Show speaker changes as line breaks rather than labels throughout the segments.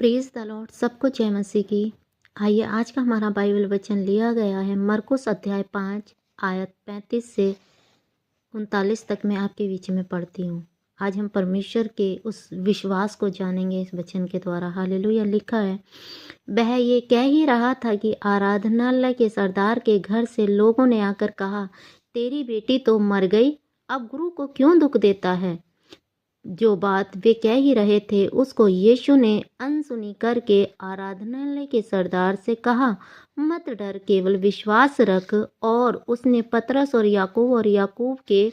Praise the Lord. सबको जय मसीह की। आइए आज का हमारा बाइबल वचन लिया गया है मरकुस अध्याय 5 आयत 35 से 39 तक मैं आपके बीच में पढ़ती हूँ। आज हम परमेश्वर के उस विश्वास को जानेंगे इस वचन के द्वारा। हालेलुया। लिखा है, वह ये कह ही रहा था कि आराधनालय के सरदार के घर से लोगों ने आकर कहा, तेरी बेटी तो मर गई, अब गुरु को क्यों दुख देता है। जो बात वे कह ही रहे थे उसको यीशु ने अनसुनी करके आराधनालय के सरदार से कहा, मत डर, केवल विश्वास रख। और उसने पतरस और याकूब के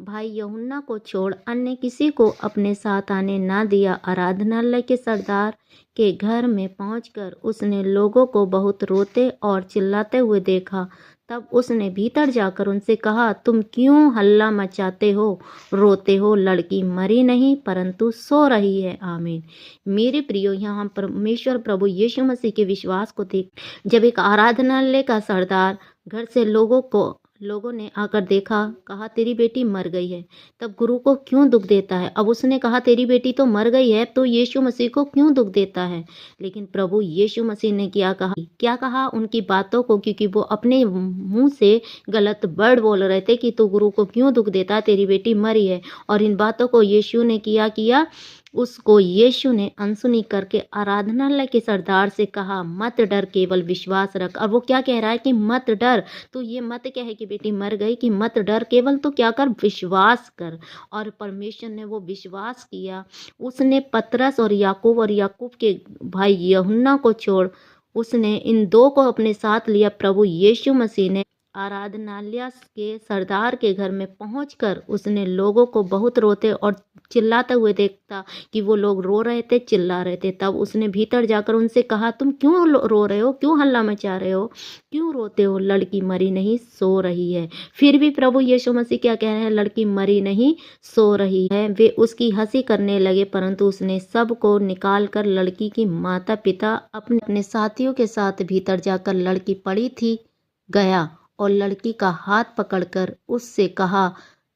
भाई यूहन्ना को छोड़ अन्य किसी को अपने साथ आने ना दिया। आराधनालय के सरदार के घर में पहुंचकर उसने लोगों को बहुत रोते और चिल्लाते हुए देखा। तब उसने भीतर जाकर उनसे कहा, तुम क्यों हल्ला मचाते हो, रोते हो। लड़की मरी नहीं परंतु सो रही है। आमीन। मेरे प्रियो, यहाँ हम परमेश्वर प्रभु यीशु मसीह के विश्वास को देख, जब एक आराधनालय का सरदार घर से लोगों ने आकर देखा, कहा तेरी बेटी मर गई है, तब गुरु को क्यों दुख देता है। अब उसने कहा तेरी बेटी तो मर गई है, तो यीशु मसीह को क्यों दुख देता है। लेकिन प्रभु यीशु मसीह ने क्या कहा उनकी बातों को, क्योंकि वो अपने मुंह से गलत वर्ड बोल रहे थे कि तू गुरु को क्यों दुख देता है, तेरी बेटी मरी है। और इन बातों को यीशु ने किया उसको यीशु ने अनसुनी करके आराधनालय के सरदार से कहा, मत डर, केवल विश्वास रख। और वो क्या कह रहा है कि मत डर, तो ये मत क्या है कि बेटी मर गई, कि मत डर, केवल तो क्या कर, विश्वास कर। और परमेश्वर ने वो विश्वास किया। उसने पतरस और याकूब के भाई यूहन्ना को छोड़ उसने इन दो को अपने साथ लिया। प्रभु यीशु मसीह ने आराधनालय के सरदार के घर में पहुंचकर उसने लोगों को बहुत रोते और चिल्लाते हुए देखता कि वो लोग रो रहे थे, चिल्ला रहे थे। तब उसने भीतर जाकर उनसे कहा, तुम क्यों रो रहे हो, क्यों हल्ला मचा रहे हो, क्यों रोते हो। लड़की मरी नहीं, सो रही है। फिर भी प्रभु यीशु मसीह क्या कह रहे हैं, लड़की मरी नहीं, सो रही है। वे उसकी हंसी करने लगे, परंतु उसने सबको निकाल कर लड़की की माता पिता अपने साथियों के साथ भीतर जाकर लड़की पड़ी थी गया और लड़की का हाथ पकड़कर उससे कहा,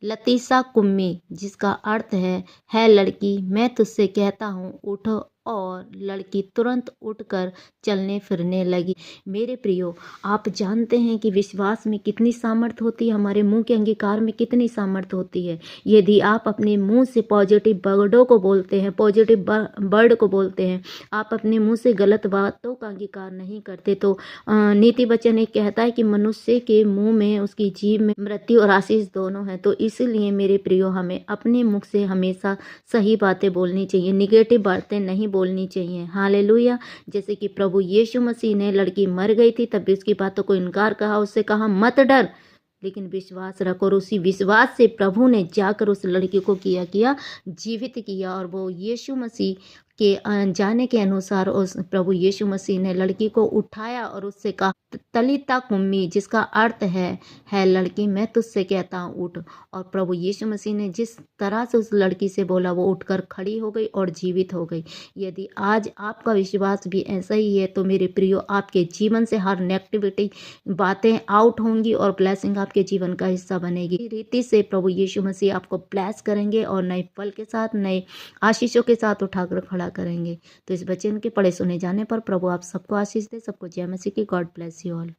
लतीसा कुम्मी, जिसका अर्थ है लड़की, मैं तुझसे कहता हूँ उठ। और लड़की तुरंत उठकर चलने फिरने लगी। मेरे प्रियो, आप जानते हैं कि विश्वास में कितनी सामर्थ होती है, हमारे मुंह के अंगीकार में कितनी सामर्थ होती है। यदि आप अपने मुंह से पॉजिटिव वर्डों को बोलते हैं, पॉजिटिव वर्ड को बोलते हैं, आप अपने मुंह से गलत बातों का अंगीकार नहीं करते, तो नीति वचन एक कहता है कि मनुष्य के मुंह में, उसकी जीभ में मृत्यु और आशीष दोनों है। तो इसलिए मेरे प्रियो, हमें अपने मुख से हमेशा सही बातें बोलनी चाहिए, निगेटिव बातें नहीं बोलनी चाहिए। हालेलुया। जैसे कि प्रभु यीशु मसीह ने, लड़की मर गई थी तब भी उसकी बातों को इनकार कहा, उससे कहा मत डर, लेकिन विश्वास रखो। और उसी विश्वास से प्रभु ने जाकर उस लड़की को किया जीवित किया। और वो यीशु मसीह के जाने के अनुसार उस प्रभु यीशु मसीह ने लड़की को उठाया और उससे कहा, तलीता कुम्मी, जिसका अर्थ है लड़की, मैं तुझसे कहता हूँ उठ। और प्रभु यीशु मसीह ने जिस तरह से उस लड़की से बोला, वो उठकर खड़ी हो गई और जीवित हो गई। यदि आज आपका विश्वास भी ऐसा ही है, तो मेरे प्रियो, आपके जीवन से हर नेगेटिविटी बातें आउट होंगी और ब्लेसिंग आपके जीवन का हिस्सा बनेगी। रीति से प्रभु यीशु मसीह आपको ब्लेस करेंगे और नए फल के साथ, नए आशीषों के साथ उठाकर खड़ा करेंगे। तो इस वचन के पढ़े सुने जाने पर प्रभु आप सबको आशीष दे। सबको जय मसीह की। God bless you all.